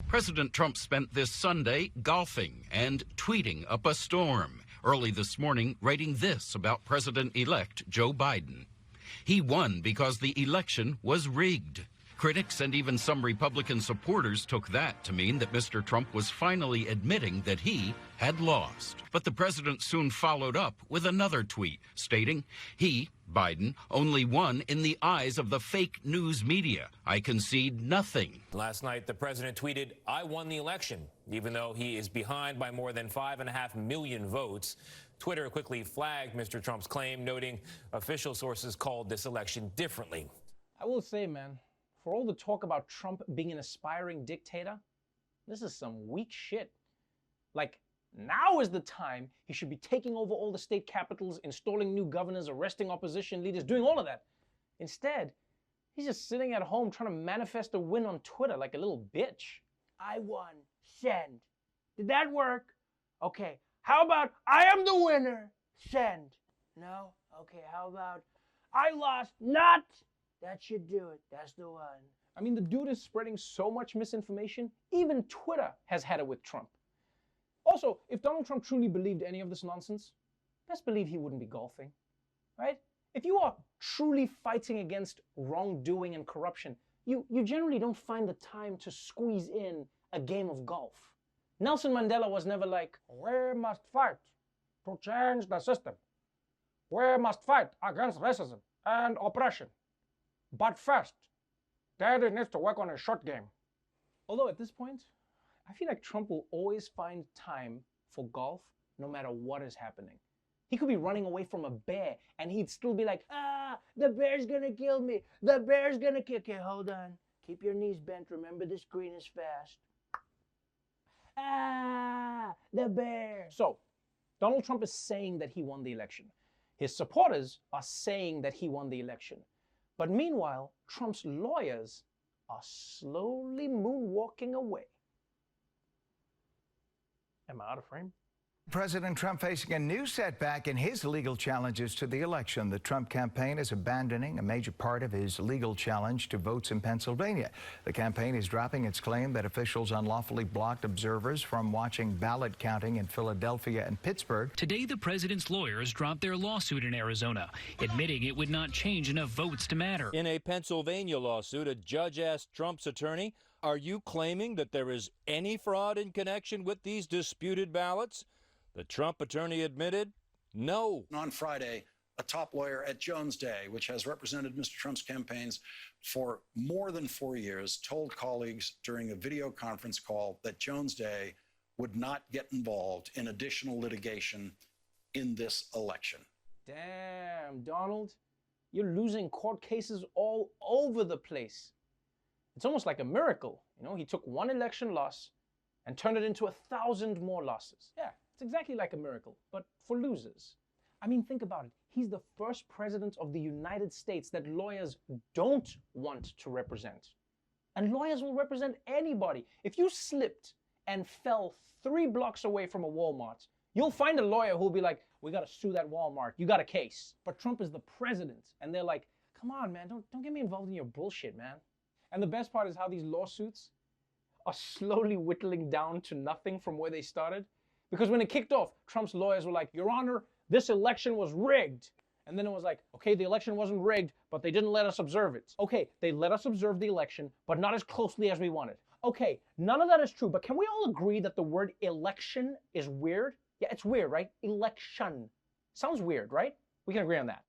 President Trump spent this Sunday golfing and tweeting up a storm. Early this morning, writing this about President-elect Joe Biden. He won because the election was rigged. Critics and even some Republican supporters took that to mean that Mr. Trump was finally admitting that he had lost. But the president soon followed up with another tweet stating he, Biden, only won in the eyes of the fake news media. I concede nothing. Last night, the president tweeted, "I won the election," even though he is behind by more than 5.5 million votes. Twitter quickly flagged Mr. Trump's claim, noting official sources called this election differently. I will say, man, for all the talk about Trump being an aspiring dictator, this is some weak shit. Like, now is the time he should be taking over all the state capitals, installing new governors, arresting opposition leaders, doing all of that. Instead, he's just sitting at home trying to manifest a win on Twitter like a little bitch. I won. Send. Did that work? Okay. How about I am the winner? Send. No? Okay, how about I lost? Not. That should do it. That's the one. I mean, the dude is spreading so much misinformation, even Twitter has had it with Trump. Also, if Donald Trump truly believed any of this nonsense, best believe he wouldn't be golfing, right? If you are truly fighting against wrongdoing and corruption, you generally don't find the time to squeeze in a game of golf. Nelson Mandela was never like, we must fight to change the system. We must fight against racism and oppression. But first, Daddy needs to work on his short game. Although at this point, I feel like Trump will always find time for golf no matter what is happening. He could be running away from a bear and he'd still be like, the bear's gonna kill me. The bear's gonna kill. Okay, hold on. Keep your knees bent. Remember, this green is fast. The bear. So, Donald Trump is saying that he won the election. His supporters are saying that he won the election. But meanwhile, Trump's lawyers are slowly moonwalking away. Am I out of frame? President Trump facing a new setback in his legal challenges to the election. The Trump campaign is abandoning a major part of his legal challenge to votes in Pennsylvania. The campaign is dropping its claim that officials unlawfully blocked observers from watching ballot counting in Philadelphia and Pittsburgh. Today, the president's lawyers dropped their lawsuit in Arizona, admitting it would not change enough votes to matter. In a Pennsylvania lawsuit, a judge asked Trump's attorney, "Are you claiming that there is any fraud in connection with these disputed ballots?" The Trump attorney admitted, no. On Friday, a top lawyer at Jones Day, which has represented Mr. Trump's campaigns for more than 4 years, told colleagues during a video conference call that Jones Day would not get involved in additional litigation in this election. Damn, Donald, you're losing court cases all over the place. It's almost like a miracle. You know, he took one election loss and turned it into 1,000 more losses. Yeah. It's exactly like a miracle, but for losers. I mean, think about it. He's the first president of the United States that lawyers don't want to represent. And lawyers will represent anybody. If you slipped and fell 3 blocks away from a Walmart, you'll find a lawyer who'll be like, we gotta sue that Walmart. You got a case. But Trump is the president. And they're like, come on, man, don't get me involved in your bullshit, man. And the best part is how these lawsuits are slowly whittling down to nothing from where they started. Because when it kicked off, Trump's lawyers were like, Your Honor, this election was rigged. And then it was like, okay, the election wasn't rigged, but they didn't let us observe it. Okay, they let us observe the election, but not as closely as we wanted. Okay, none of that is true, but can we all agree that the word election is weird? Yeah, it's weird, right? Election. Sounds weird, right? We can agree on that.